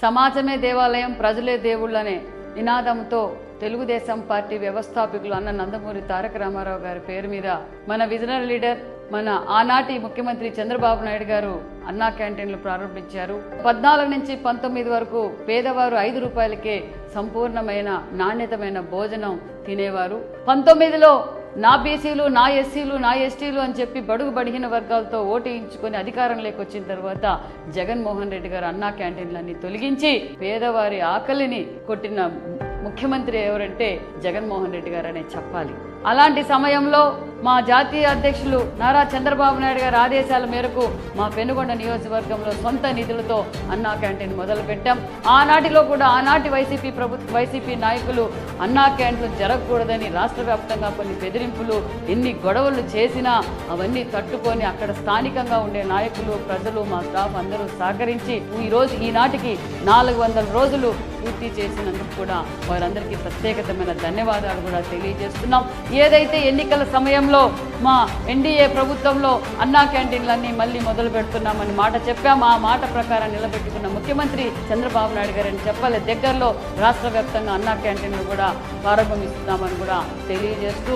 సమాజమే దేవాలయం, ప్రజలే దేవుళ్ళనే నినాదంతో తెలుగుదేశం పార్టీ వ్యవస్థాపకులు అన్న నందమూరి తారక రామారావు గారి పేరు మీద మన విజనరీ లీడర్, మన ఆనాటి ముఖ్యమంత్రి చంద్రబాబు నాయుడు గారు అన్నా క్యాంటీన్లు ప్రారంభించారు. 14 నుంచి 19 వరకు పేదవారు 5 రూపాయలకే సంపూర్ణమైన నాణ్యతమైన భోజనం తినేవారు. 19లో నా బీసీలు, నా ఎస్సీలు, నా ఎస్టీలు అని చెప్పి బడుగు బడిగిన వర్గాలతో ఓటేయించుకొని అధికారంలోకి వచ్చిన తర్వాత జగన్మోహన్ రెడ్డి గారు అన్నా క్యాంటీన్లన్నీ తొలగించి పేదవారి ఆకలిని కొట్టిన ముఖ్యమంత్రి ఎవరంటే జగన్మోహన్ రెడ్డి గారు అనే చెప్పాలి. అలాంటి సమయంలో మా జాతీయ అధ్యక్షులు నారా చంద్రబాబు నాయుడు గారి ఆదేశాల మేరకు మా పెనుగొండ నియోజకవర్గంలో సొంత నిధులతో అన్నా క్యాంటీన్ మొదలుపెట్టాం. ఆనాటిలో కూడా ఆనాటి వైసీపీ నాయకులు అన్నా క్యాంటీన్లు జరగకూడదని రాష్ట్ర వ్యాప్తంగా కొన్ని బెదిరింపులు, ఎన్ని గొడవలు చేసినా అవన్నీ తట్టుకొని అక్కడ స్థానికంగా ఉండే నాయకులు, ప్రజలు, మా స్టాఫ్ అందరూ సహకరించి ఈరోజు ఈనాటికి 400 రోజులు పూర్తి చేసినందుకు కూడా వారందరికీ ప్రత్యేకమైన ధన్యవాదాలు కూడా తెలియజేస్తున్నాం. ఏదైతే ఎన్నికల సమయంలో మా ఎన్డీఏ ప్రభుత్వంలో అన్నా క్యాంటీన్లన్నీ మళ్ళీ మొదలు పెడుతున్నామని మాట చెప్పాం. ఆ మాట ప్రకారం నిలబెట్టుకున్న ముఖ్యమంత్రి చంద్రబాబు నాయుడు గారని చెప్పాలి. దగ్గరలో రాష్ట్ర వ్యాప్తంగా అన్నా క్యాంటీన్లు కూడా ప్రారంభిస్తున్నామని కూడా తెలియజేస్తూ